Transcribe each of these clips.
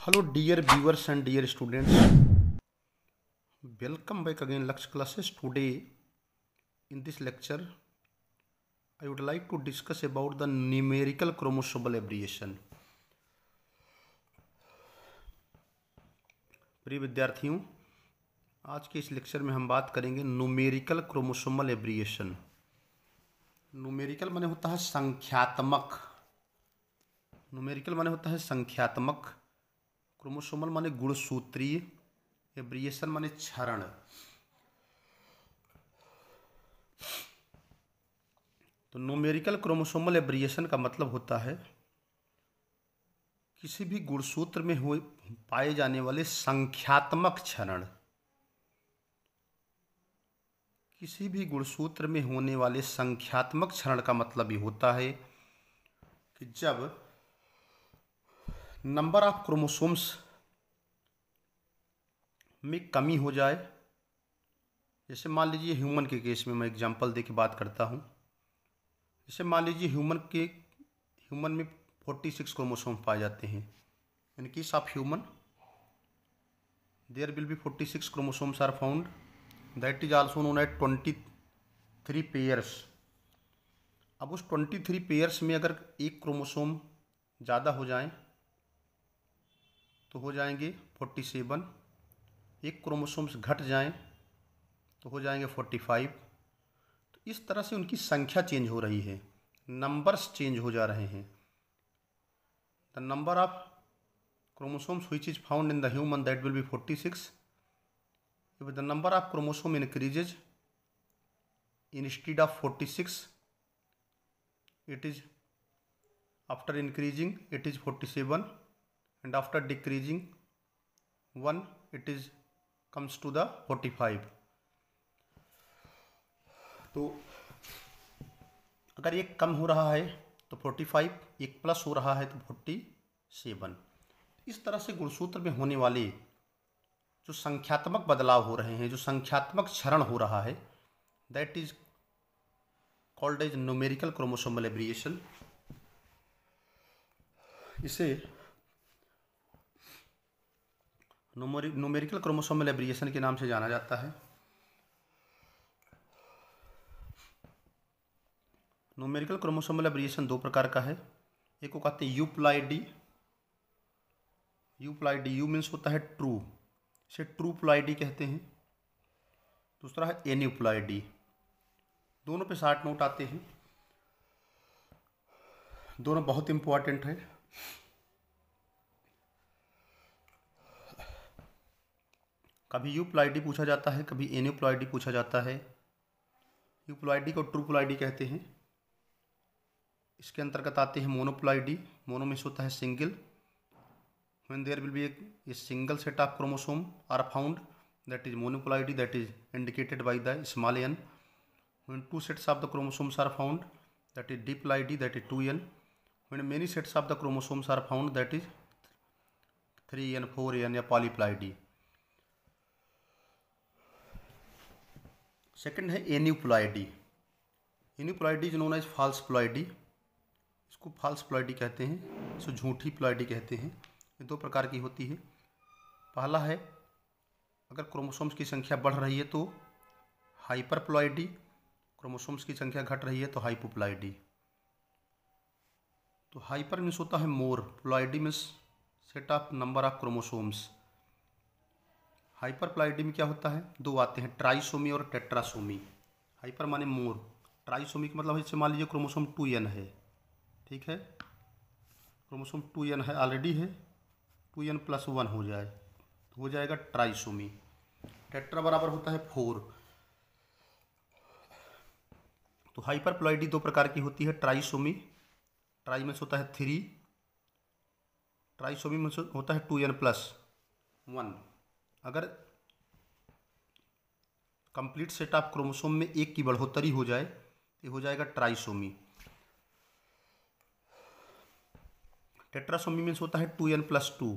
Hello dear viewers and dear students, welcome back again Lux classes. Today in this lecture I would like to discuss about the numerical chromosomal abbreviation. प्रिय विद्यार्थियों, आज के इस lecture में हम बात करेंगे न्यूमेरिकल क्रोमोसोमल एब्रिएशन। न्यूमेरिकल माने होता है संख्यात्मक, न्यूमेरिकल माने होता है संख्यात्मक, क्रोमोसोमल माने गुणसूत्रीय, एब्रिएशन माने क्षरण। तो न्यूमेरिकल क्रोमोसोमल एब्रिएशन का मतलब होता है किसी भी गुणसूत्र में हुए पाए जाने वाले संख्यात्मक क्षरण। किसी भी गुणसूत्र में होने वाले संख्यात्मक क्षरण का मतलब ये होता है कि जब नंबर ऑफ क्रोमोसोम्स में कमी हो जाए। जैसे मान लीजिए ह्यूमन के केस में मैं एग्जांपल दे के बात करता हूँ। जैसे मान लीजिए ह्यूमन में 46 क्रोमोसोम पाए जाते हैं। In case of human there will be 46 chromosomes are found, that is also known as 23 pairs. अब उस 23 पेयर्स में अगर एक क्रोमोसोम ज़्यादा हो जाए तो हो जाएंगे 47, एक क्रोमोसोम्स घट जाएं तो हो जाएंगे 45। तो इस तरह से उनकी संख्या चेंज हो रही है, नंबर्स चेंज हो जा रहे हैं। The number of chromosomes which is found in the human that will be 46। If the number of chromosome increases instead of 46, it is after increasing it is 47, and after decreasing 1 it is comes to the 45। तो अगर एक कम हो रहा है तो 45, एक plus हो रहा है तो 47। इस तरह से गुणसूत्र में होने वाले जो संख्यात्मक बदलाव हो रहे हैं, जो संख्यात्मक क्षरण हो रहा है, that is called as numerical chromosomal aberration. इसे न्यूमेरिकल क्रोमोसोमल एब्रिएशन के नाम से जाना जाता है। न्यूमेरिकल क्रोमोसोमल एब्रिएशन दो प्रकार का है। एक को कहते हैं यूप्लॉइडी। यूप्लॉइडी, यू मीन्स होता है ट्रू, इसे ट्रू प्लॉइडी कहते हैं। दूसरा है एन्यूप्लॉइडी। दोनों पे 60 नोट आते हैं, दोनों बहुत इंपॉर्टेंट है। कभी यूप्लॉइडी पूछा जाता है, कभी एन्यूप्लॉइडी पूछा जाता है। यूप्लॉइडी को ट्रू प्लॉइडी कहते हैं। इसके अंतर्गत आते हैं मोनोप्लॉइडी। मोनो में होता है single, when there will be a single set of chromosome are found, that is monoploidy, that is indicated by the small n. When two sets of the chromosomes are found, that is diploidy, that is 2n. When many sets of the chromosomes are found, that is 3n, 4n या polyploidy। Second है aneuploidy. Aneuploidy is known as false ploidy. इसको false ploidy कहते हैं, इसको झूठी ploidy कहते हैं। ये दो प्रकार की होती है। पहला है अगर क्रोमोसोम्स की संख्या बढ़ रही है तो हाइपरप्लॉइडी, क्रोमोसोम्स की संख्या घट रही है तो हाइपोप्लॉइडी। तो हाइपर मीन्स होता है more, ploidy means set of number of chromosomes. Hyperploidy में क्या होता है, दो आते हैं, ट्राइसोमी और टेट्रासोमी। हाइपर माने मोर, ट्राइसोमी का मतलब जैसे मान लीजिए क्रोमोसोम 2n है, ठीक है, क्रोमोसोम 2n है, ऑलरेडी है, 2n + 1 हो जाए तो हो जाएगा ट्राइसोमी। टेट्रा बराबर होता है 4। तो हाइपरप्लॉइडी दो प्रकार की होती है। ट्राइसोमी, ट्राई में होता है 3, ट्राइसोमी में होता है 2n + 1। अगर कंप्लीट सेट ऑफ क्रोमोसोम में एक की बढ़ोतरी हो जाए तो हो जाएगा ट्राइसोमी। टेट्रासोमी में होता है 2n + 2।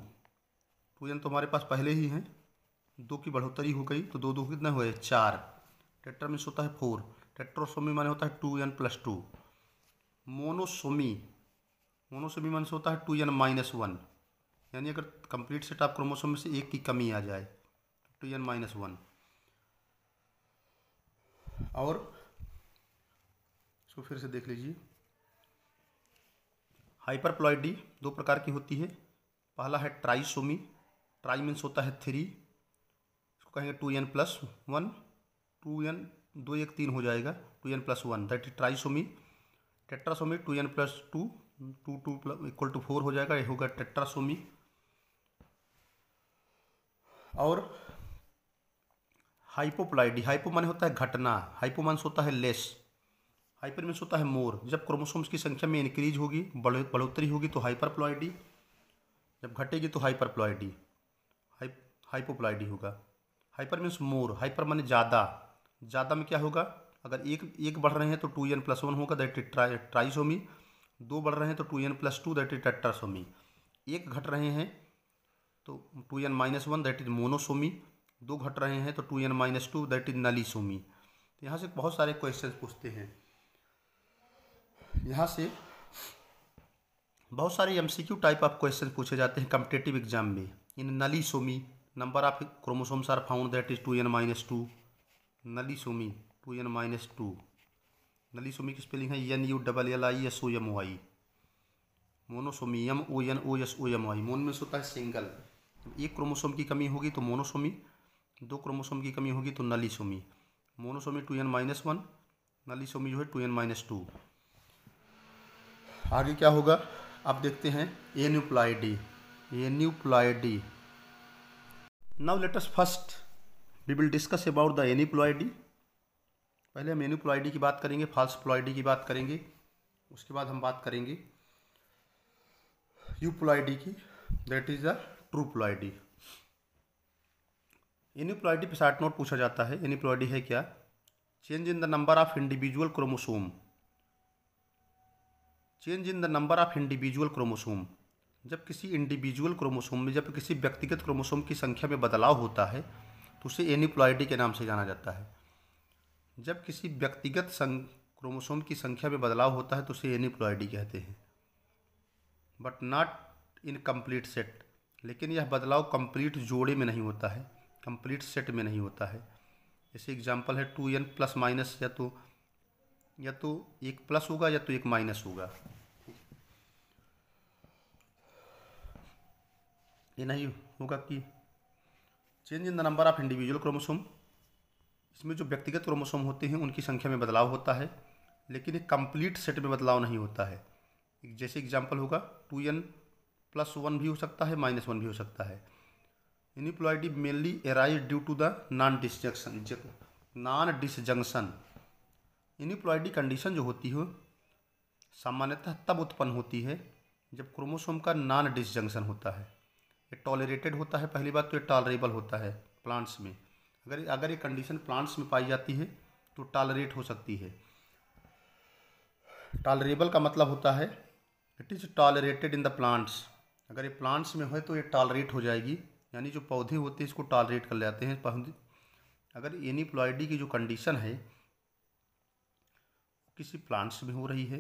2n तो हमारे पास पहले ही हैं, 2 की बढ़ोतरी हो गई तो 2 2 कितना हुए 4। टेट्रा में होता है 4। टेट्रोसोमी माने होता है 2n + 2। मोनोसोमी, मोनोसोमी माने होता है 2n - 1। यानी अगर कंप्लीट सेट ऑफ क्रोमोसोम में से एक की कमी आ जाए तो 2n-1। और इसको फिर से देख लीजिए, हाइपरप्लॉइडी दो प्रकार की होती है। पहला है ट्राइसोमी, ट्राई मीन्स होता है 3, इसको कहेंगे 2n+1, 2n 2 1 3 हो जाएगा, 2n+1 that is trisomy. Tetrasomy 2n+2, 2 equal to 4 हो जाएगा, ये होगा टेट्रासोमी। और हाइपोप्लॉइडी, हाइपो माने होता है घटना, हाइपो मीन्स होता है लेस, हाइपर मीन्स होता है मोर। जब क्रोमोसोम्स की संख्या में इंक्रीज होगी, बढ़ोतरी होगी तो हाइपरप्लॉइडी, जब घटेगी तो हाइपरप्लॉइडी, हाइपोप्लॉइडी होगा। हाइपर मीन्स मोर, हाइपर माने ज़्यादा, ज़्यादा में क्या होगा, अगर एक बढ़ रहे हैं तो 2n+1 होगा दैट इज ट्राइसोमी, 2 बढ़ रहे हैं तो 2n+2 दैट इज टेट्रासोमी, एक घट रहे हैं तो 2n-1 दैट इज मोनोसोमी, 2 घट रहे हैं तो 2n-2 दैट इज नलीसोमी। तो यहाँ से बहुत सारे क्वेश्चन पूछते हैं, यहाँ से बहुत सारे एमसीक्यू टाइप ऑफ क्वेश्चन पूछे जाते हैं कॉम्पिटिटिव एग्जाम में। In nullisomy number of chromosomes are found that is 2n-2, nullisomy 2n-2, nullisomy की स्पेलिंग है NULLISOMY, मोनोसोमी MONOSOMY, मोन में होता है सिंगल, एक क्रोमोसोम की कमी होगी तो मोनोसोमी, 2 क्रोमोसोम की कमी होगी तो नलीसोमी, मोनोसोमी 2n-1, नलीसोमी जो है 2n-2। आगे क्या होगा आप देखते हैं, aneuploidy, aneuploidy. Now let us first we will discuss about the aneuploidy. पहले हम एन्यूप्लॉइडी की बात करेंगे, फॉल्स प्लॉइडी की बात करेंगे, उसके बाद हम बात करेंगे यूप्लॉइडी की, that is the true ploidy. Aneuploidy पे शॉर्ट नोट पूछा जाता है। एन्यूप्लॉइडी है क्या, change in the number of individual chromosome, change in the number of individual chromosome, जब किसी इंडिविजुअल क्रोमोसोम में, जब किसी व्यक्तिगत क्रोमोसोम की संख्या में बदलाव होता है तो उसे एन्यूप्लॉइडी के नाम से जाना जाता है। जब किसी व्यक्तिगत क्रोमोसोम की संख्या में बदलाव होता है तो उसे एन्यूप्लॉइडी कहते हैं, but not in complete set, लेकिन यह बदलाव कंप्लीट जोड़े में नहीं होता है, कंप्लीट सेट में नहीं होता है। जैसे एग्जांपल है 2n+- या तो एक प्लस होगा या तो एक माइनस होगा, ये नहीं होगा कि change in the number of individual chromosome, इसमें जो व्यक्तिगत क्रोमोसोम होते हैं उनकी संख्या में बदलाव होता है, लेकिन एक कंप्लीट सेट में बदलाव नहीं होता है। जैसे एग्जांपल होगा 2n+1 भी हो सकता है, -1 भी हो सकता है। Aneuploidy mainly arise due to the non disjunction. Aneuploidy condition जो होती है सामान्यतः तब उत्पन्न होती है जब क्रोमोसोम का नॉन डिसजंक्शन होता है। ये टॉलरेटेड होता है, पहली बात तो ये टॉलरेबल होता है प्लांट्स में। अगर ये कंडीशन प्लांट्स में पाई जाती है तो टॉलरेट हो सकती है। टॉलरेबल का मतलब होता है it is tolerated in the plants, अगर ये प्लांट्स में है तो ये टॉलरेट हो जाएगी, यानी जो पौधे होते हैं इसको टॉलरेट कर लेते हैं पौधे। अगर एन्यूप्लॉइडी की जो कंडीशन है किसी प्लांट्स में हो रही है,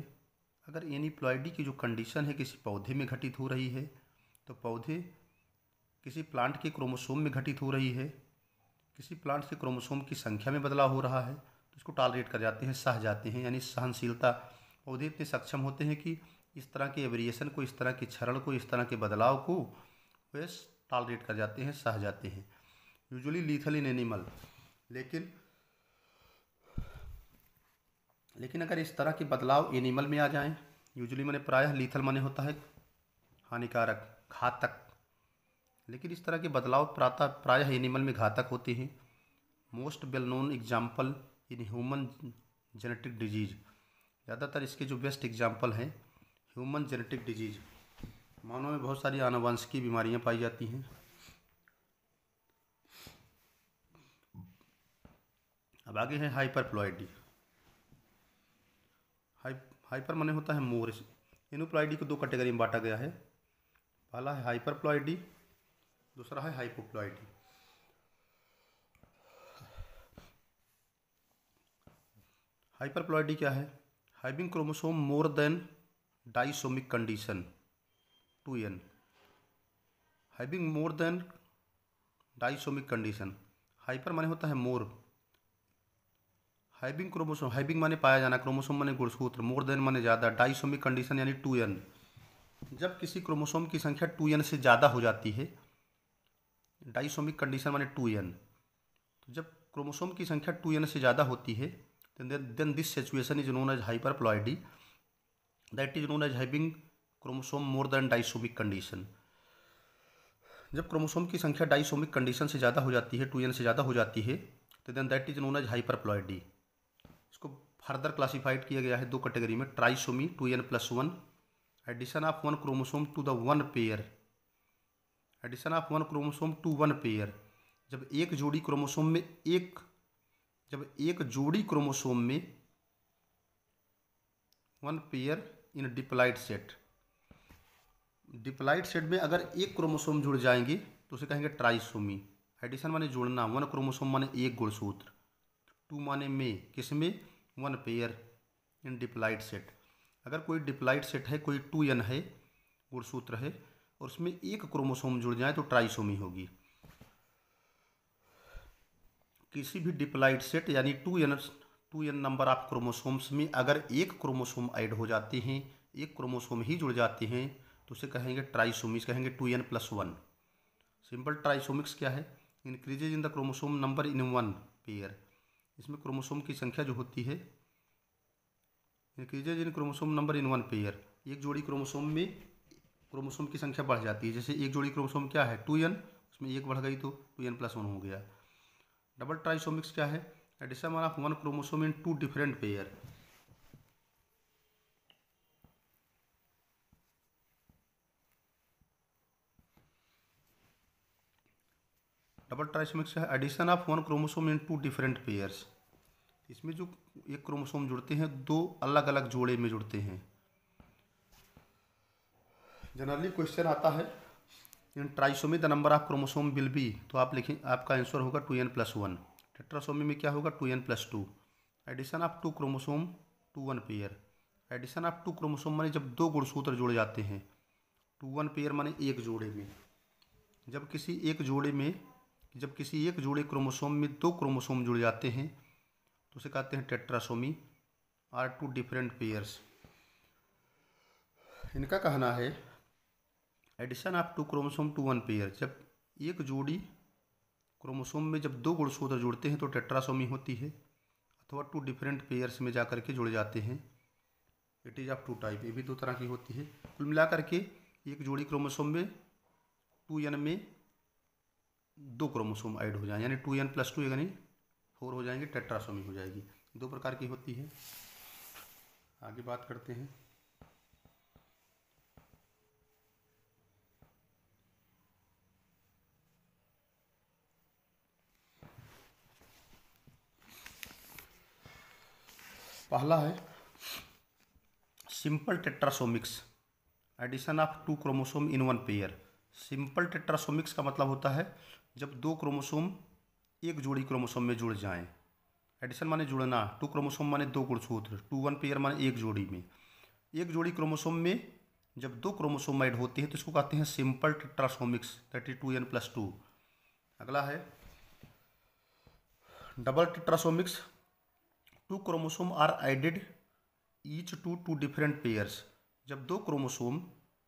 अगर एन्यूप्लॉइडी की जो कंडीशन है किसी पौधे में घटित हो रही है, तो पौधे किसी प्लांट के क्रोमोसोम में घटित हो रही है, किसी प्लांट के क्रोमोसोम की संख्या में बदलाव हो रहा है, तो इसको टॉलरेट कर जाते हैं, सह जाते हैं, यानी सहनशीलता। पौधे इतने सक्षम होते हैं कि इस तरह के वेरिएशन को, इस तरह के क्षरण को, इस तरह के बदलाव को वे टॉलरेट कर जाते हैं, सह जाते हैं। यूजुअली लीथल इन एनिमल, लेकिन अगर इस तरह के बदलाव एनिमल में आ जाएं, यूजुअली माने प्रायः, लीथल माने होता है हानिकारक, घातक, लेकिन इस तरह के बदलाव प्रायः एनिमल में घातक होते हैं। Most well known example in human genetic disease, ज़्यादातर इसके जो बेस्ट एग्जाम्पल हैं ह्यूमन जेनेटिक डिजीज, मानव में बहुत सारी आनुवंशिकी बीमारियां पाई जाती हैं। अब आगे है हाइपरप्लॉइडी। हाइपर माने होता है मोर। एन्यूप्लॉइडी को 2 कैटेगरी में बांटा गया है, पहला है हाइपरप्लॉइडी, दूसरा है हाइपोप्लॉइडी। हाइपरप्लॉइडी क्या है, having chromosome more than disomic condition 2n, having more than disomic condition, hyper माने होता है मोर, हैविंग क्रोमोसोम, हैविंग माने पाया जाना, क्रोमोसोम माने गुणसूत्र, मोर देन माने ज़्यादा, डाइसोमिक कंडीशन यानी 2n। जब किसी क्रोमोसोम की संख्या 2n से ज़्यादा हो जाती है, डाइसोमिक कंडीशन माने 2n, तो जब क्रोमोसोम की संख्या 2n से ज़्यादा होती है then this situation is known as hyperploidy, that is known as having chromosome more than disomic condition. जब क्रोमोसोम की संख्या डाइसोमिक कंडीशन से ज़्यादा हो जाती है, 2n से ज़्यादा हो जाती है, तो then that is known as hyperploidy. इसको फर्दर क्लासिफाइड किया गया है दो कैटेगरी में, trisomy 2n+1, addition of one chromosome to the one pair, addition of one chromosome to one pair, जब एक जोड़ी क्रोमोसोम में one pair in diploid set, diploid set में अगर एक क्रोमोसोम जुड़ जाएंगे तो उसे कहेंगे ट्राइसोमी। एडिशन माने जोड़ना, वन क्रोमोसोम माने एक गुणसूत्र, टू माने में, किसमें, one pair in diploid set. अगर कोई डिप्लॉइड सेट है, कोई 2n है, गुणसूत्र है, और उसमें एक क्रोमोसोम जुड़ जाए तो ट्राइसोमी होगी। किसी भी डिप्लॉइड सेट यानी 2n नंबर ऑफ क्रोमोसोम्स में अगर एक क्रोमोसोम ऐड हो जाते हैं, एक क्रोमोसोम ही जुड़ जाते हैं, तो उसे कहेंगे ट्राइसोमीज, कहेंगे 2n+1। सिंपल ट्राइसोमिक्स क्या है, increases in the chromosome number in one pair, इसमें क्रोमोसोम की संख्या जो होती है, increases in chromosome number in one pair, एक जोड़ी क्रोमोसोम में क्रोमोसोम की संख्या बढ़ जाती है। जैसे एक जोड़ी क्रोमोसोम क्या है 2n, उसमें एक बढ़ गई तो 2n+1 हो गया। डबल ट्राइसोमिक्स क्या है, addition of one chromosome in two different pair, double trisomics है addition of one chromosome in two different pairs, इसमें जो एक क्रोमोसोम जुड़ते हैं दो अलग अलग जोड़े में जुड़ते हैं। जनरली क्वेश्चन आता है in trisomy the number of chromosome will be, तो आप लिखें, आपका आंसर होगा 2n+1। टेट्रासोमी में क्या होगा 2n+2। Addition of two chromosome to one pair, addition of two chromosome माने जब दो गुणसूत्र जुड़ जाते हैं, टू वन पेयर माने एक जोड़े में, जब किसी एक जोड़े क्रोमोसोम में दो क्रोमोसोम जुड़ जाते हैं तो उसे कहते हैं tetrasomy, or two different pairs. इनका कहना है addition of two chromosome to one pair, जब एक जोड़ी क्रोमोसोम में जब दो गुणसूत्र जुड़ते हैं तो टेट्रासोमी होती है, अथवा टू डिफरेंट पेयर्स में जाकर के जुड़ जाते हैं, it is of two type, ये भी दो तरह की होती है। कुल मिलाकर के एक जोड़ी क्रोमोसोम में 2n में दो क्रोमोसोम ऐड हो जाए यानी 2n+2 यानी 4 हो जाएंगे, टेट्रासोमी हो जाएगी। दो प्रकार की होती है। आगे बात करते हैं। पहला है simple tetrasomics, addition of two chromosome in one pair. Simple tetrasomics का मतलब होता है जब दो क्रोमोसोम एक जोड़ी क्रोमोसोम में जुड़ जाएं। एडिशन माने जुड़ना, टू क्रोमोसोम माने दो गुणसूत्र, टू वन पेयर माने एक जोड़ी में। एक जोड़ी क्रोमोसोम में जब दो क्रोमोसोम ऐड होते हैं तो इसको कहते हैं सिंपल टेट्रासोमिक्स, दैट इज 2n+2। अगला है double tetrasomics, two chromosome are added each to two different pairs. जब दो क्रोमोसोम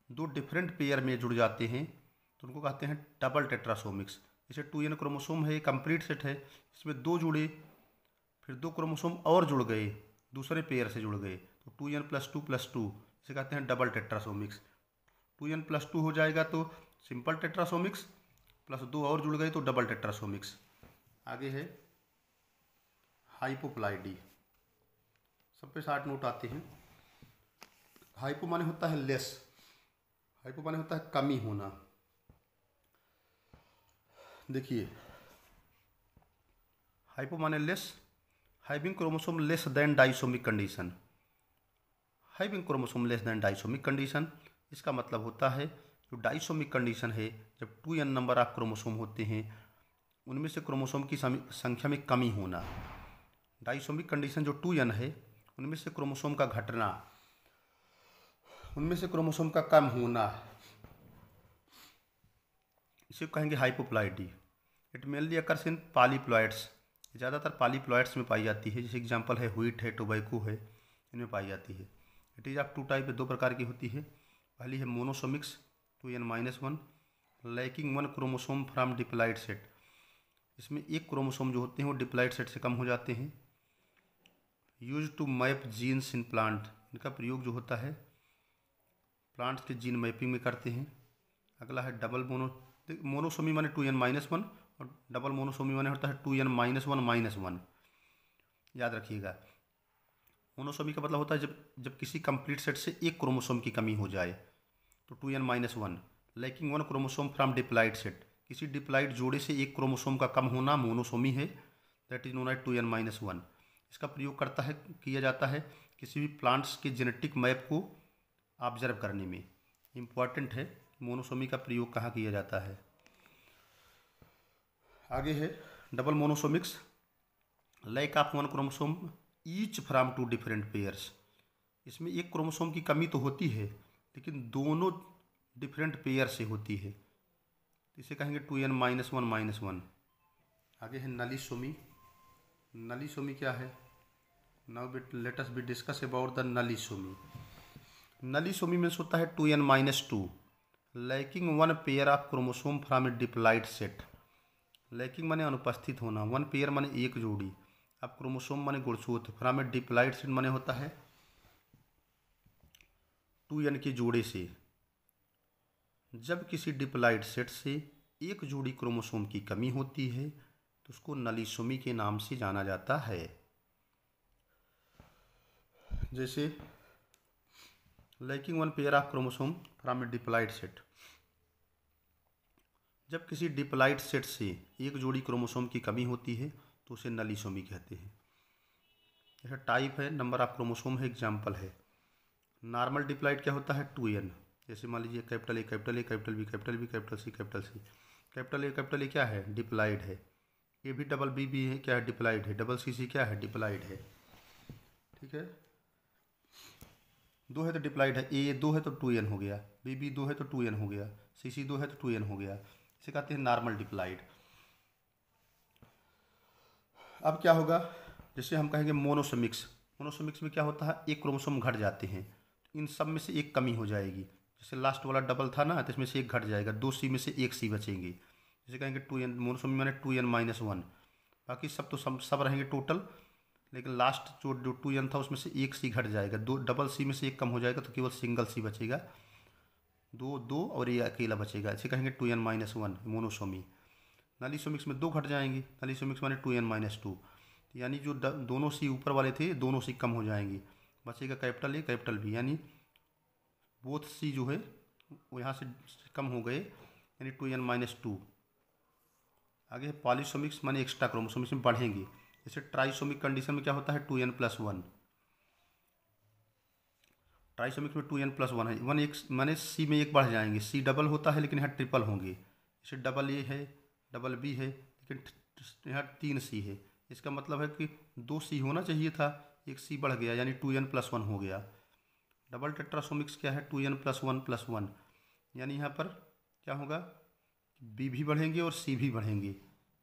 दो डिफरेंट पेयर में जुड़ जाते हैं तो उनको कहते हैं डबल टेट्रासोमिक्स। जैसे 2n क्रोमोसोम है, कंप्लीट सेट है, इसमें दो जुड़े, फिर दो क्रोमोसोम और जुड़ गए, दूसरे पेयर से जुड़ गए, तो 2n+2+2 इसे कहते हैं डबल टेट्रासोमिक्स। 2n+2 हो जाएगा तो सिंपल टेट्रासोमिक्स, प्लस दो और जुड़ गए तो डबल टेट्रासोमिक्स। आगे है हाइपोप्लाइडी, सब पे 60 नोट आते हैं। हाइपो माने होता है लेस, हाइपो माने होता है कमी होना। देखिए हाइपो माने less, having chromosome less than disomic condition, having chromosome less than disomic condition, इसका मतलब होता है जो डाइसोमिक कंडीशन है, जब 2n नंबर ऑफ क्रोमोसोम होते हैं उनमें से क्रोमोसोम की संख्या में कमी होना। डाइसोमिक कंडीशन जो 2n है उनमें से क्रोमोसोम का घटना, उनमें से क्रोमोसोम का कम होना। इसे कहेंगे हाइपोप्लॉइडी। इट मेनली अकर्स इन पॉलीप्लॉइड्स, ज़्यादातर पॉलीप्लॉइड्स में पाई जाती है। जैसे एग्जांपल है व्हीट है, टोबैको है, इनमें पाई जाती है। It is of two type, दो प्रकार की होती है। पहली है monosomics 2n-1, lacking one chromosome from diploid set. इसमें एक क्रोमोसोम जो होते हैं वो डिप्लॉइड सेट से कम हो जाते हैं। Use to map genes in plant, इनका प्रयोग जो होता है प्लांट्स के जीन मैपिंग में करते हैं। अगला है डबल मोनोसोमी माने 2n-1 और डबल मोनोसोमी माने होता है 2n-1-1। याद रखिएगा, मोनोसोमी का मतलब होता है जब किसी कंप्लीट सेट से एक क्रोमोसोम की कमी हो जाए तो 2n-1। Lacking one chromosome from diploid set, किसी डिप्लॉइड जोड़े से एक क्रोमोसोम का कम होना मोनोसोमी है, that is known as 2n-1। इसका प्रयोग किया जाता है किसी भी प्लांट्स के जेनेटिक मैप को ऑब्जर्व करने में। इम्पॉर्टेंट है मोनोसोमी का प्रयोग कहाँ किया जाता है। आगे है double monosomics, lack of one chromosome each from two different pairs. इसमें एक क्रोमोसोम की कमी तो होती है लेकिन दोनों डिफरेंट पेयर से होती है, इसे कहेंगे 2n-1-1। आगे है नलीसोमी। नलीसोमी क्या है? Now let us be discuss about the नलीसोमी। नलीसोमी means होता है 2n-2, lacking one pair of chromosome from A diploid set. Lacking माने अनुपस्थित होना, वन पेयर माने एक जोड़ी, अब क्रोमोसोम माने गुणसूत्र, फ्रॉम ए डिप्लॉइड सेट माने होता है 2n के जोड़े से। जब किसी डिप्लॉइड सेट से एक जोड़ी क्रोमोसोम की कमी होती है तो उसको नलीसोमी के नाम से जाना जाता है। जैसे lacking one pair of chromosome from A diploid set, जब किसी डिप्लॉइड सेट से एक जोड़ी क्रोमोसोम की कमी होती है तो उसे नलीसोमी कहते हैं। जैसे टाइप है, नंबर ऑफ क्रोमोसोम है, एग्जाम्पल है। नॉर्मल डिप्लॉइड क्या होता है 2n। जैसे मान लीजिए capital A, capital A, capital B, capital B, capital C, capital C. Capital A क्या है? डिप्लॉइड है। ए भी डबल बी भी है, क्या है? डिप्लॉइड है। डबल सी क्या है? डिप्लॉइड है। ठीक है, दो है तो डिप्लॉइड है। ए 2 है तो 2n हो गया, बी 2 है तो 2n हो गया, सी 2 है तो 2n हो गया। इसे कहते हैं नॉर्मल डिप्लॉइड। अब क्या होगा? जैसे हम कहेंगे मोनोसोमिक्स। मोनोसोमिक्स में क्या होता है, एक क्रोमोसोम घट जाते हैं, इन सब में से एक कमी हो जाएगी। जैसे लास्ट वाला डबल था ना, तो इसमें से एक घट जाएगा, 2 सी में से एक सी बचेंगे। जैसे कहेंगे 2n, मोनोसोमी माने 2n-1, बाकी सब तो सब रहेंगे टोटल, लेकिन लास्ट जो 2n था उसमें से एक सी घट जाएगा, दो डबल सी में से एक कम हो जाएगा तो केवल सिंगल सी बचेगा, दो और ये अकेला बचेगा। इसे कहेंगे 2n-1 मोनोसोमी। नलीसोमिक्स में दो घट जाएंगे, नलीसोमिक्स माने 2n-2, यानी जो दोनों सी ऊपर वाले थे दोनों सी कम हो जाएंगे, बचेगा कैपिटल ए, कैपिटल बी, यानी बोथ सी जो है वो यहाँ से कम हो गए, यानी 2n-2। आगे है पॉलीसोमिक्स, माने एक्स्ट्रा क्रोमोसोम इसमें बढ़ेंगे। जैसे ट्राइसोमिक कंडीशन में क्या होता है 2n+1। ट्राइसोमिक में 2n+1 है, वन एक माने सी में एक बढ़ जाएंगे, सी डबल होता है लेकिन यहाँ ट्रिपल होंगे। जैसे डबल ए है, डबल बी है, लेकिन यहाँ 3 सी है। इसका मतलब है कि 2 सी होना चाहिए था, एक सी बढ़ गया, यानी 2n+1 हो गया। डबल टेट्रासोमिक्स क्या है? 2n+1+1, यानी यहाँ पर क्या होगा, बी भी बढ़ेंगे और सी भी बढ़ेंगे,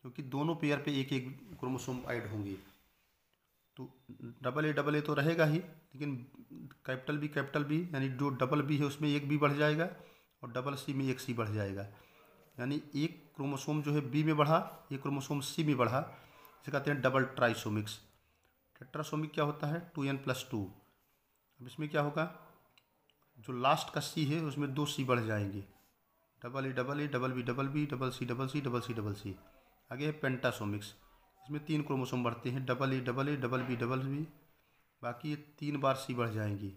क्योंकि दोनों पेयर पे एक एक क्रोमोसोम ऐड होंगे। तो डबल ए तो रहेगा ही, लेकिन कैपिटल बी यानी जो डबल बी है उसमें एक बी बढ़ जाएगा और डबल सी में एक सी बढ़ जाएगा, यानी एक क्रोमोसोम जो है बी में बढ़ा, एक क्रोमोसोम सी में बढ़ा। इसे कहते हैं डबल ट्राइसोमिक्स। टेट्रासोमिक क्या होता है? 2n+2। अब इसमें क्या होगा, जो लास्ट का सी है उसमें 2 सी बढ़ जाएंगे, double A, double B, double C, double C. आगे है पेंटासोमिक्स, इसमें 3 क्रोमोसोम बढ़ते हैं, डबल ए, डबल बी, बाकी ये 3 बार सी बढ़ जाएंगी,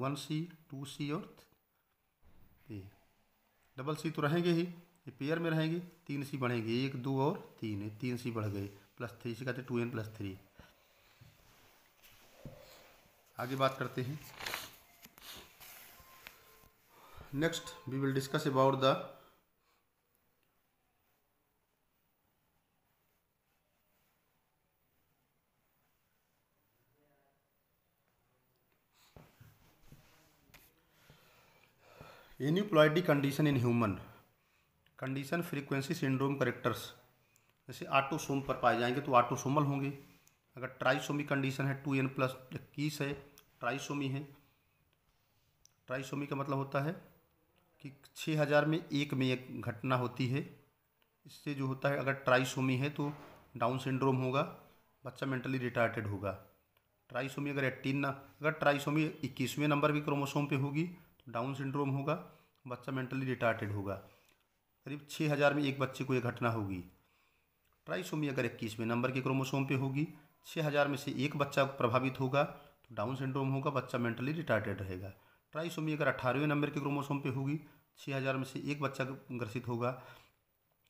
1 सी, 2 सी और ए। डबल सी तो रहेंगे ही, ये पेयर में रहेंगे, 3 सी बढ़ेंगे, 1, 2 और 3, 3 सी बढ़ गए, +3, इसे कहते हैं 2n+3। आगे बात करते हैं। Next we will discuss about the aneuploidy condition in human. Condition frequency syndrome characters जैसे ऑटोसोम पर पाए जाएंगे तो ऑटोसोमल होंगे। अगर ट्राइसोमी कंडीशन है 2n+21 है, ट्राइसोमी है। ट्राइसोमी का मतलब होता है कि 6000 में एक घटना होती है। इससे जो होता है, अगर ट्राइसोमी है तो डाउन सिंड्रोम होगा, बच्चा मेंटली रिटार्टेड होगा। ट्राइसोमी अगर 18 अगर ट्राइसोमी 21वें नंबर के क्रोमोसोम पे होगी तो डाउन सिंड्रोम होगा, बच्चा मेंटली रिटार्टेड होगा। करीब 6000 में एक बच्चे को ये घटना होगी। ट्राइसोमी अगर 21वें नंबर के क्रोमोसोम पे होगी, 6000 में से एक बच्चा प्रभावित होगा तो डाउन सिंड्रोम होगा, बच्चा मेंटली रिटार्टेड रहेगा। ट्राइसोमी अगर 18वें नंबर के क्रोमोसोम पे होगी, 6000 में से एक बच्चा ग्रसित होगा,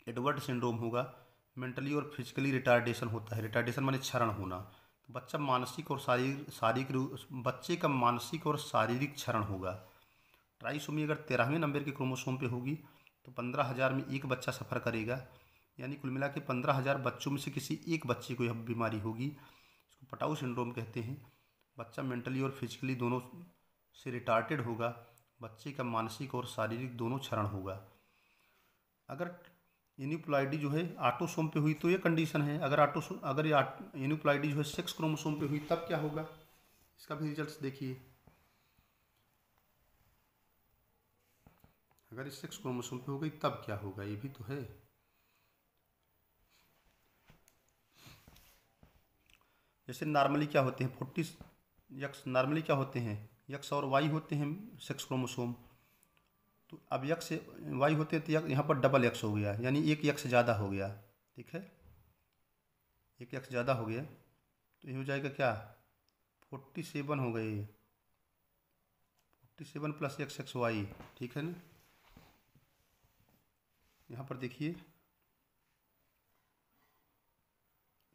एडवर्ड सिंड्रोम होगा, मेंटली और फिजिकली रिटार्डेशन होता है। रिटार्डेशन माने क्षरण होना, तो बच्चा मानसिक और बच्चे का मानसिक और शारीरिक क्षरण होगा। ट्राइसोमी अगर 13वें नंबर के क्रोमोसोम पे होगी तो 15,000 में एक बच्चा सफ़र करेगा, यानी कुल मिला के 15,000 बच्चों में से किसी एक बच्चे को यह बीमारी होगी। इसको पटाऊ सिंड्रोम कहते हैं। बच्चा मेंटली और फिजिकली दोनों से रिटार्टेड होगा, बच्चे का मानसिक और शारीरिक दोनों क्षरण होगा। अगर एन्यूप्लॉइडी जो है ऑटोसोम पे हुई तो ये कंडीशन है। अगर एन्यूप्लॉइडी जो है सेक्स क्रोमोसोम पे हुई तब क्या होगा, इसका भी रिजल्ट्स देखिए। अगर इस सेक्स क्रोमोसोम पे हो गई तब क्या होगा, ये भी तो है। जैसे नॉर्मली क्या होते हैं 40 यक्स, नॉर्मली क्या होते हैं यक्स और वाई होते हैं सेक्स क्रोमोसोम। तो अब यक्स से वाई होते हैं तो यहाँ पर डबल यक्स हो गया, यानी एक यक्स ज़्यादा हो गया। ठीक है, एक यक्स ज़्यादा हो गया तो ये हो जाएगा क्या 47 हो गए, 47 + XX Y। ठीक है ना, यहाँ पर देखिए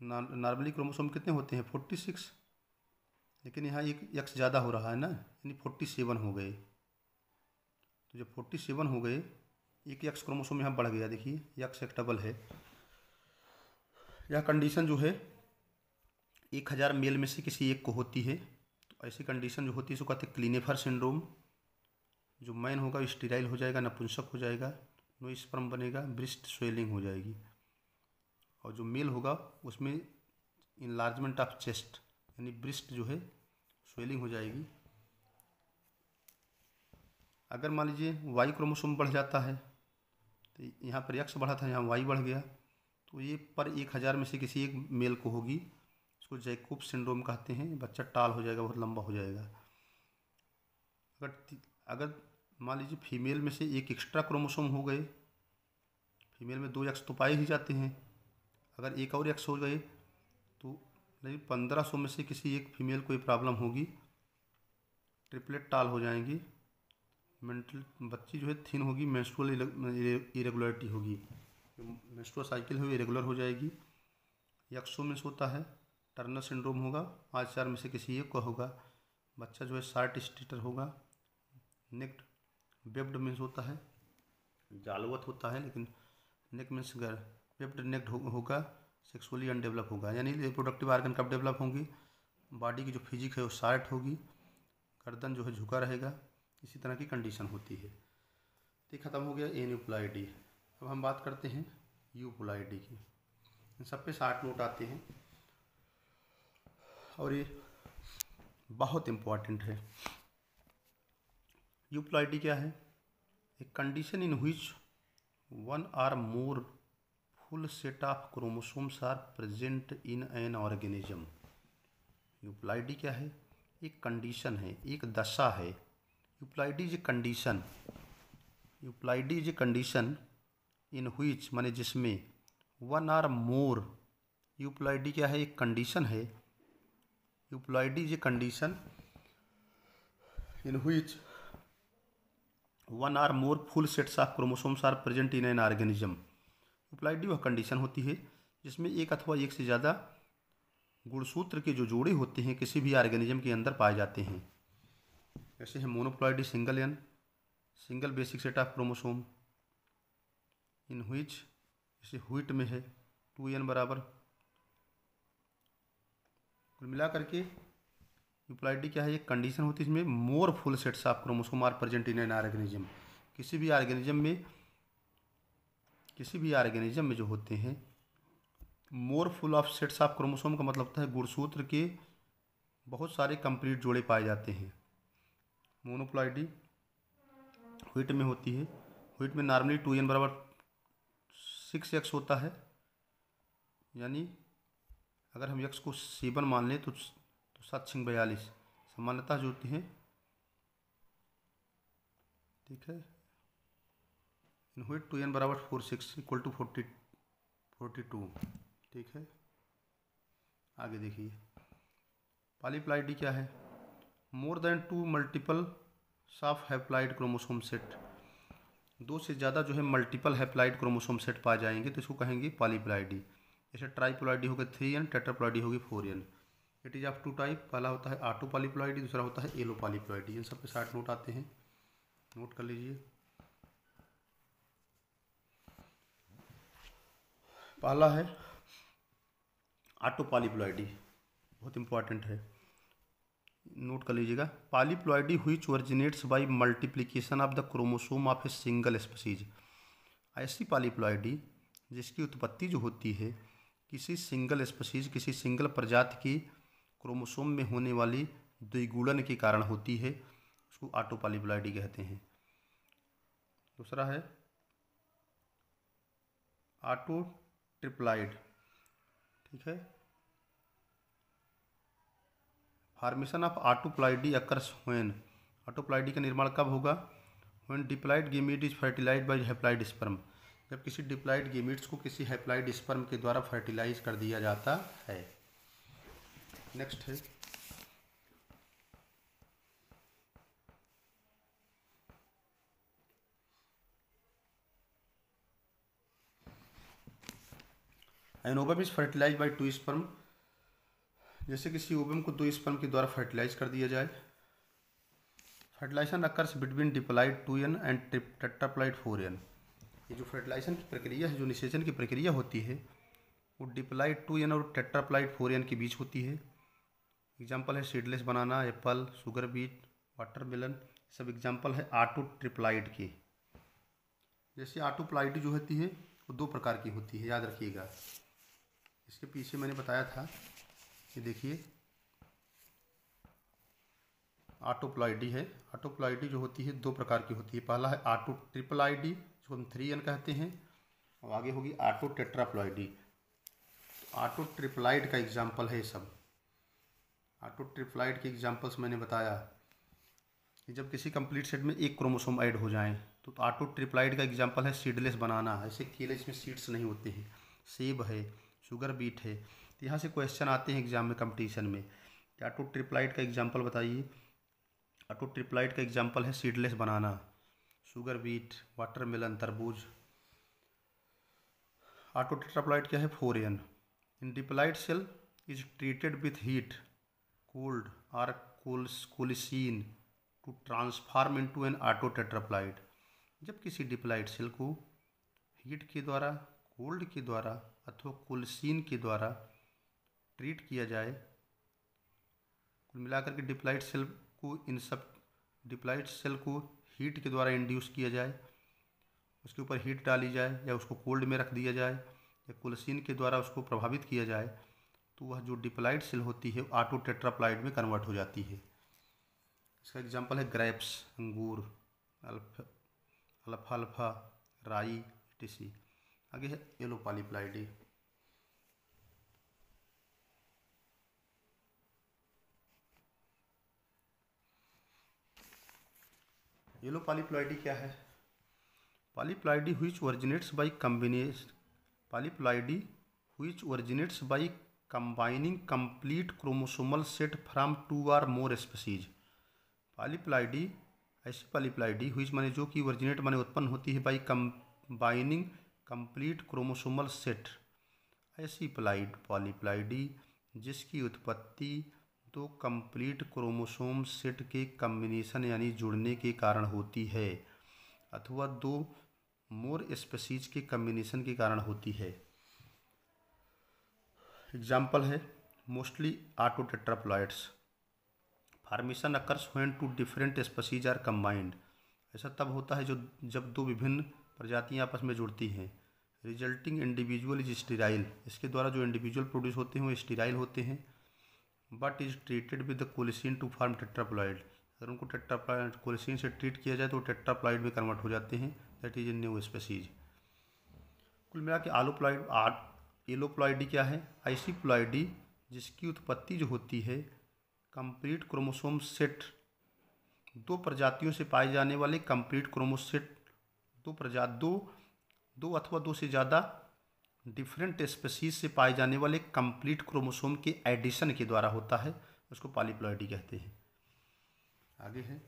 नॉर्मली क्रोमोसोम कितने होते हैं 46, लेकिन यहाँ एक यक्स ज़्यादा हो रहा है ना, यानी 47 हो गए। तो जब 47 हो गए, एक यक्स क्रोमोसोम यहाँ बढ़ गया। देखिए यक्स एक डबल है। यह कंडीशन जो है 1000 मेल में से किसी एक को होती है। तो ऐसी कंडीशन जो होती है इसको कहते हैं क्लीनेफर सिंड्रोम। जो मैन होगा स्टीराइल हो जाएगा, नपुंसक हो जाएगा, नो स्पर्म बनेगा, ब्रेस्ट स्वेलिंग हो जाएगी। और जो मेल होगा उसमें इनलार्जमेंट ऑफ चेस्ट, यानी ब्रेस्ट जो है स्वेलिंग हो जाएगी। अगर मान लीजिए वाई क्रोमोसोम बढ़ जाता है, तो यहाँ पर एक्स बढ़ा था, यहाँ वाई बढ़ गया, तो ये पर 1000 में से किसी एक मेल को होगी। इसको जैकोब सिंड्रोम कहते हैं। बच्चा टाल हो जाएगा, बहुत लंबा हो जाएगा। अगर मान लीजिए फीमेल में से एक एक्स्ट्रा क्रोमोसोम हो गए, फीमेल में 2 एक्स तो पाए ही जाते हैं, अगर एक और एक्स हो गए तो 1500 में से किसी एक फीमेल को ये प्रॉब्लम होगी, ट्रिपलेट टाल हो जाएंगी, मेंटल बच्ची जो है थिन होगी, मेंस्ट्रुअल इरेगुलरिटी होगी, मेंस्ट्रुअल साइकिल हो इरेगुलर हो जाएगी। यक्सो में होता है टर्नर सिंड्रोम होगा, 5-4 में से किसी एक को होगा। बच्चा जो है शार्ट स्टेटर होगा, नेक वेब्ड मीन्स होता है जालवत होता है, लेकिन नेक मीन्स वेब्ड नेक होगा, सेक्सुअली अनडेवलप होगा, यानी रिप्रोडक्टिव आर्गन कब डेवलप होंगी, बॉडी की जो फिजिक है वो शार्ट होगी, गर्दन जो है झुका रहेगा। इसी तरह की कंडीशन होती है। तो ख़त्म हो गया एन्यूप्लॉइडी। अब हम बात करते हैं यूप्लॉइडी की। इन सब पे 60 नोट आते हैं और ये बहुत इम्पॉर्टेंट है। यूप्लॉइडी क्या है, ए condition in which 1 or more full set of chromosomes are present in an organism। Euploidy क्या है, एक कंडीशन है, एक दशा है। Euploidy is a condition, euploidy is a condition in which माने जिसमें 1 or more, यूप्लॉइडी क्या है, एक कंडीशन है। Euploidy is a condition in which 1 or more full sets of chromosomes are present in an organism। Euploidy वह condition होती है जिसमें एक अथवा एक से ज़्यादा गुणसूत्र के जो जोड़े होते हैं किसी भी ऑर्गेनिज्म के अंदर पाए जाते हैं। जैसे है monoploidy single basic set of chromosome in which, जैसे व्हीट में है 2n बराबर। कुल मिला करके यूप्लॉइडी क्या है, एक कंडीशन होती है इसमें more full sets of chromosome are present in an organism. किसी भी ऑर्गेनिज्म में किसी भी ऑर्गेनिज्म में जो होते हैं, मोर full of sets of chromosome का मतलब होता है गुणसूत्र के बहुत सारे कंप्लीट जोड़े पाए जाते हैं। मोनोप्लॉइडी व्हीट में होती है। व्हीट में नॉर्मली 2n बराबर 6x होता है, यानी अगर हम x को 7 मान लें तो 7×42 सामान्यतः जो होती हैं, ठीक है। इन व्हीट 2n बराबर 46 इक्वल टू 42, ठीक है। आगे देखिए पॉलीप्लॉइडी क्या है। More than 2 multiples of haploid chromosome set, 2 से ज़्यादा जो है मल्टीपल हैप्लॉइड क्रोमोसोम सेट पाए जाएंगे तो इसको कहेंगे पॉलीप्लॉइडी। जैसे ट्राईप्लॉइडी हो गया 3n, टेट्राप्लॉइडी होगी 4n। It is of 2 type, पहला होता है ऑटो पॉलीप्लॉइडी, दूसरा होता है एलो पॉलीप्लॉइडी। इन सब के साथ नोट आते हैं, नोट कर लीजिए। पहला है ऑटो पॉलीप्लॉइडी, बहुत इंपॉर्टेंट है, नोट कर लीजिएगा। Polyploidy which originates by multiplication of the chromosome of a single species, ऐसी पॉलीप्लॉइडी जिसकी उत्पत्ति जो होती है किसी सिंगल स्पीसीज, किसी सिंगल प्रजाति की क्रोमोसोम में होने वाली द्विगुणन के कारण होती है, उसको ऑटो पॉलीप्लॉइडी कहते हैं। दूसरा है ऑटो ट्रिप्लॉइड, ठीक है। Formation of autoploidy occurs when, autoploidy का निर्माण कब होगा। When diploid gamete is fertilized by haploid sperm, जब किसी डिप्लॉइड गेमीट्स को किसी हैप्लॉइड स्पर्म के द्वारा फर्टिलाइज कर दिया जाता है। नेक्स्ट है an ovum is fertilize by 2 sperm, जैसे किसी ओवम को 2 स्पर्म के द्वारा फर्टिलाइज कर दिया जाए। Fertilization occurs between diploid 2n and tetraploid 4n, ये जो फर्टिलाइजेशन की प्रक्रिया है, जो निषेचन की प्रक्रिया होती है, वो डिप्लॉइड 2n और टेट्राप्लॉइड 4n के बीच होती है। एग्जाम्पल है सीडलेस बनाना, एप्पल, शुगर बीट, वाटरमेलन, सब एग्जाम्पल है ऑटो ट्रिप्लॉइड के। जैसे ऑटोप्लॉइडी जो होती है वो 2 प्रकार की होती है, याद रखिएगा। इसके पीछे मैंने बताया था, ये देखिए ऑटोप्लॉइडी है। ऑटोप्लॉइडी जो होती है 2 प्रकार की होती है। पहला है ऑटो ट्रिप्लॉइडी, जो हम 3n कहते हैं, और आगे होगी ऑटो टेट्राप्लॉइडी। ऑटो ट्रिप्लॉइड का एग्जाम्पल है ये सब। ऑटो ट्रिप्लॉइड के एग्जाम्पल्स मैंने बताया कि जब किसी कंप्लीट सेट में एक क्रोमोसोम ऐड हो जाए तो ऑटो ट्रिप्लॉइड का एग्जाम्पल है सीडलेस बनाना। ऐसे केले इसमें सीड्स नहीं होते हैं, सेब है, शुगर बीट है। तो यहाँ से क्वेश्चन आते हैं एग्जाम में, कंपटीशन में, कि ऑटो ट्रिप्लॉइड का एग्जाम्पल बताइए। ऑटो ट्रिप्लॉइड का एग्जाम्पल है seedless banana, sugar beet, watermelon, तरबूज। ऑटो टेट्राप्लॉइड क्या है, 4n। In diploid cell is treated with heat, cold और colchicine to transform into an auto tetraploid. जब किसी डिप्लॉइड सेल को हीट के द्वारा, कोल्ड के द्वारा अथवा कोलिसीन के द्वारा ट्रीट किया जाए, कुल मिलाकर के डिप्लॉइड सेल को, इन सब डिप्लॉइड सेल को हीट के द्वारा इंड्यूस किया जाए, उसके ऊपर हीट डाली जाए या उसको कोल्ड में रख दिया जाए या कोलिसीन के द्वारा उसको प्रभावित किया जाए, तो वह जो डिप्लॉइड सेल होती है ऑटो टेट्राप्लॉइड में कन्वर्ट हो जाती है। इसका एग्जांपल है ग्रेप्स, अंगूर, अल्फाल्फा, राई, etc। आगे है येलो पॉलीप्लॉइडी। येलो पॉलीप्लॉइडी क्या है। Polyploidy which originates bye combination, polyploidy which originates by combining complete chromosomal set from 2 और मोर स्पीसीज। पॉलीप्लॉइडी ऐसी पॉलीप्लॉइडी व्हिच माने जो कि ओरिजिनेट माने उत्पन्न होती है by combining complete chromosomal set, ऐसी पॉलीप्लॉइडी जिसकी उत्पत्ति 2 कंप्लीट क्रोमोसोम सेट के कम्बिनेशन यानी जुड़ने के कारण होती है, अथवा 2 मोर स्पीसीज के कम्बिनेशन के कारण होती है। एग्जाम्पल है mostly auto tetraploids. Formation occurs when 2 different species are combined, ऐसा तब होता है जब 2 विभिन्न प्रजातियां आपस में जुड़ती हैं। रिजल्टिंग इंडिविजुअल इज स्टीराइल, इसके द्वारा जो इंडिविजुअल प्रोड्यूस होते हैं वो स्टीराइल होते हैं, but is treated with the colchicine to form tetraploid, अगर उनको टेट्राप्लॉइड कोलिसिन से ट्रीट किया जाए तो टेट्राप्लॉइड में कन्वर्ट हो जाते हैं, that is a new species. कुल मिला के एलोप्लॉइडी क्या है? ऐसी प्लॉइडी जिसकी उत्पत्ति जो होती है कंप्लीट क्रोमोसोम सेट, दो प्रजातियों से पाए जाने वाले कंप्लीट क्रोमोसेट, दो अथवा दो से ज़्यादा डिफरेंट स्पीसीज से पाए जाने वाले कंप्लीट क्रोमोसोम के एडिशन के द्वारा होता है, उसको पॉलीप्लॉइडी कहते हैं। आगे है,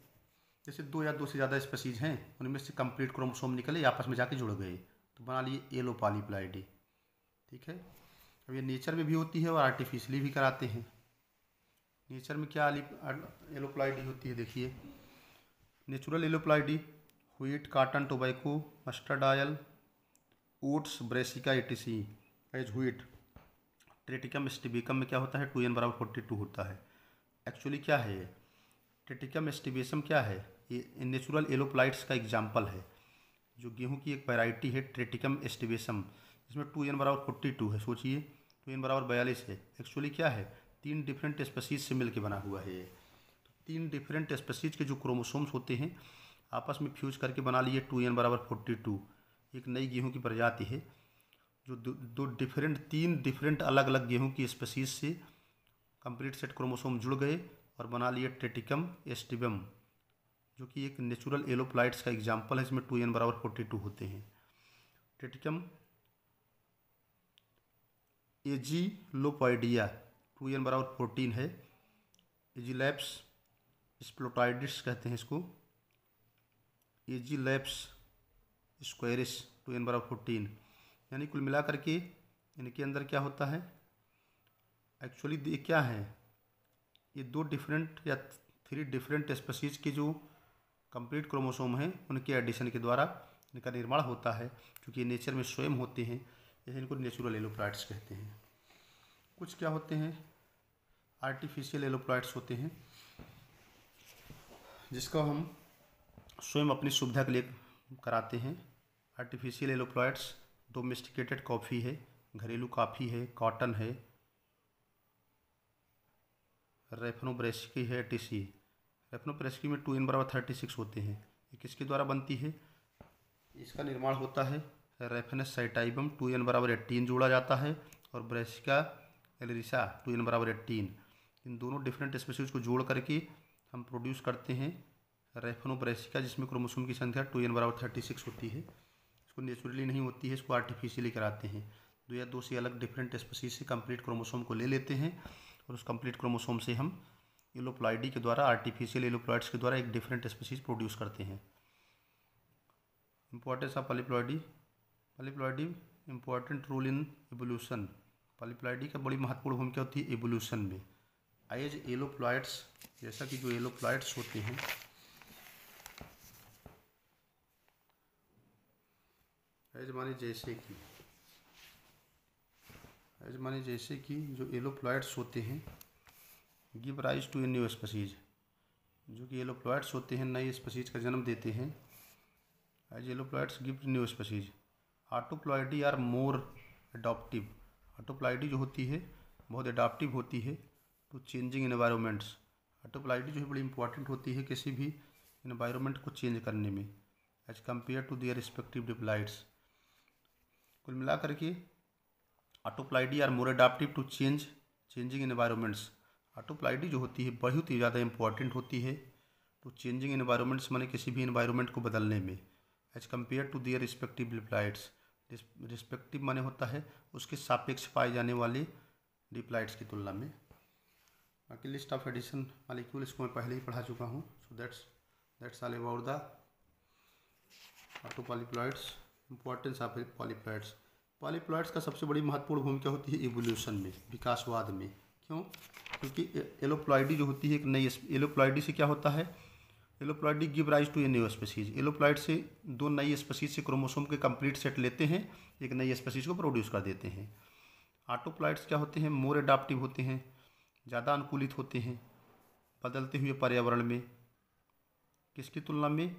जैसे दो या दो से ज़्यादा स्पीसीज हैं, उनमें से कंप्लीट क्रोमोसोम निकले, आपस में जाके जुड़ गए, तो बना लिए एलोपॉलीप्लॉइडी। ठीक है, अब ये नेचर में भी होती है और आर्टिफिशियली भी कराते हैं। नेचर में क्या एलोप्लॉइडी होती है? देखिए, natural alloploidy wheat, cotton, tobacco, mustard oil, oats, brassica etc as wheat. Triticum स्टिबिकम में क्या होता है? 2n=42 होता है। एक्चुअली क्या है ये? ट्रिटिकम स्टिबिसम क्या है? ये नेचुरल एलोप्लाइट्स का एग्जाम्पल है। जो गेहूं की एक वैरायटी है ट्रिटिकम स्टिबिसम, इसमें 2n=42 है। सोचिए 2n=42 है। एक्चुअली क्या है? 3 डिफरेंट स्पीसीज से मिलकर बना हुआ है ये। तो 3 डिफरेंट स्पीसीज के जो क्रोमोसोम्स होते हैं आपस में फ्यूज करके बना लिए 2n=42। एक नई गेहूं की प्रजाति है जो तीन डिफरेंट अलग अलग गेहूं की स्पीसीज से कंप्लीट सेट क्रोमोसोम जुड़ गए और बना लिए ट्रिटिकम स्टिबम, जो कि एक नेचुरल एलोप्लाइट्स का एग्जाम्पल है, इसमें 2n=42 होते हैं। ट्रिटिकम एजीलोपॉइडिया 2n=14 है। एजीलैप्स स्प्लोटाइडिस कहते हैं इसको, एजीलैप्स स्क्वायरिस 2n=14। यानी कुल मिला करके इनके अंदर क्या होता है? एक्चुअली ये क्या है? ये 2 डिफरेंट या 3 डिफरेंट स्पीसीज के जो कंप्लीट क्रोमोसोम हैं उनके एडिशन के द्वारा इनका निर्माण होता है। क्योंकि नेचर में स्वयं होते हैं, यही इनको नेचुरल एलोप्लाइट्स कहते हैं। कुछ क्या होते हैं? आर्टिफिशियल एलोप्लाइट्स होते हैं, जिसका हम स्वयं अपनी सुविधा के लिए कराते हैं। आर्टिफिशियल एलोप्लॉइड्स डोमेस्टिकेटेड कॉफ़ी है, घरेलू कॉफ़ी है, कॉटन है, रेफनोब्रेस्की है, टीसी। रेफनोब्रेस्की में 2n=36 होते हैं। ये किसके द्वारा बनती है? इसका निर्माण होता है रेफेनस साइटाइबम 2n=18 जोड़ा जाता है, और ब्रेसिका एलरिसा 2n=18। इन दोनों डिफरेंट स्पीसीज को जोड़ करके हम प्रोड्यूस करते हैं रेफनोब्रेसिका, जिसमें क्रोमोसोम की संख्या 2n=36 होती है। इसको नेचुरली नहीं होती है, इसको आर्टिफिशियली कराते हैं। 2 या 2 से अलग डिफरेंट स्पीसीज से कंप्लीट क्रोमोसोम को ले लेते हैं और उस कंप्लीट क्रोमोसोम से हम एलोप्लॉइडी के द्वारा, आर्टिफिशियल एलोप्लॉइड्स के द्वारा एक डिफरेंट स्पीसीज प्रोड्यूस करते हैं। Importance of polyploidy. Polyploidy important role in evolution. Polyploidy का बड़ी महत्वपूर्ण भूमिका होती है एवोल्यूशन में। एज एलोप्लॉइड्स, जैसा कि जो एलोप्लॉइड्स होते हैं, एज माने जैसे कि जो एलोप्लॉइड्स होते हैं give rise to a new species, जो कि एलोप्लॉइड्स होते हैं नई स्पीसीज का जन्म देते हैं। As alloploids give new species. Autoploidy are more adaptive. Autoploidy जो होती है बहुत अडॉप्टिव होती है टू चेंजिंग एनवायरमेंट्स। ऑटोप्लॉइडी जो है बड़ी इंपॉर्टेंट होती है किसी भी एनवायरमेंट को चेंज करने में, as compare to their respective diploids. कुल मिला करके autoploidy are more adaptive to changing environments. Autoploidy जो होती है बहुत ही ज़्यादा इंपॉर्टेंट होती है टू चेंजिंग एनवायरमेंट्स, माने किसी भी एनवायरमेंट को बदलने में, as compare to their respective diploids. Respective माने होता है उसके सापेक्ष पाए जाने वाले डिप्लॉइड्स की तुलना में। बाकी लिस्ट ऑफ एडिशन मॉलिक्यूल इसको मैं पहले ही पढ़ा चुका हूँ। So that's all about the autopolyploids. Importance of polyploids. Polyploids का सबसे बड़ी महत्वपूर्ण भूमिका होती है इवोल्यूशन में, विकासवाद में। क्यों? क्योंकि एलोप्लॉइडी जो होती है एक नई, एलोप्लॉइडी से क्या होता है? Alloploidy give rise to a new species. Alloploid से 2 नई स्पीसीज से क्रोमोसोम के कंप्लीट सेट लेते हैं, एक नई स्पीसीज को प्रोड्यूस कर देते हैं। ऑटोप्लॉइड्स क्या होते हैं? मोर एडाप्टिव होते हैं, ज़्यादा अनुकूलित होते हैं बदलते हुए पर्यावरण में। किसकी तुलना में?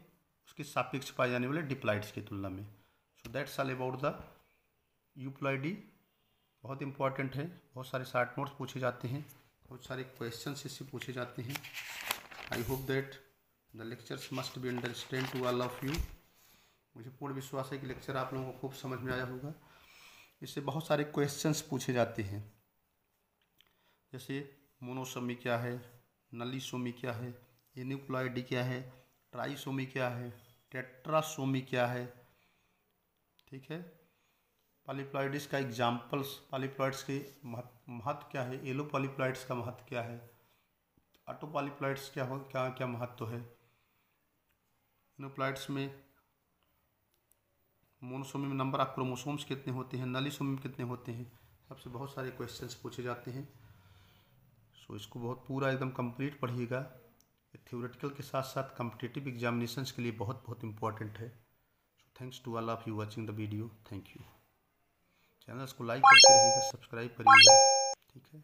उसके सापेक्ष पाए जाने वाले डिप्लॉइड्स की तुलना में। So that's all about the euploidy बहुत इंपॉर्टेंट है, बहुत सारे शॉर्ट नोट्स पूछे जाते हैं, बहुत सारे क्वेश्चंस इससे पूछे जाते हैं। I hope that the lectures must be understand to all of you. मुझे पूर्ण विश्वास है कि लेक्चर आप लोगों को खूब समझ में आया होगा। इससे बहुत सारे क्वेश्चंस पूछे जाते हैं, जैसे मोनोसोमी क्या है, नलीसोमी क्या है, एन्यूप्लॉइडी क्या है, ट्राइसोमी क्या है, टेट्रासोमी क्या है, ठीक है। पॉलीप्लॉइड्स का एग्जाम्पल्स, पॉलीप्लॉइड्स के महत्व क्या है, येलो पॉलीप्लॉइड्स का महत्व क्या है, ऑटो पॉलीप्लॉइड्स क्या क्या महत्व है, एन्यूप्लॉइड्स में मोनोसोमी में नंबर ऑफ क्रोमोसोम्स कितने होते हैं, नलीसोमी में कितने होते हैं, सबसे बहुत सारे क्वेश्चंस पूछे जाते हैं। सो इसको बहुत पूरा एकदम कंप्लीट पढ़िएगा। थ्योरेटिकल के साथ साथ कॉम्पिटिटिव एग्जामिनेशंस के लिए बहुत बहुत इंपॉर्टेंट है। So thanks to all of you watching the video. Thank you. Channels को लाइक करते रहिएगा, सब्सक्राइब करिएगा, ठीक है।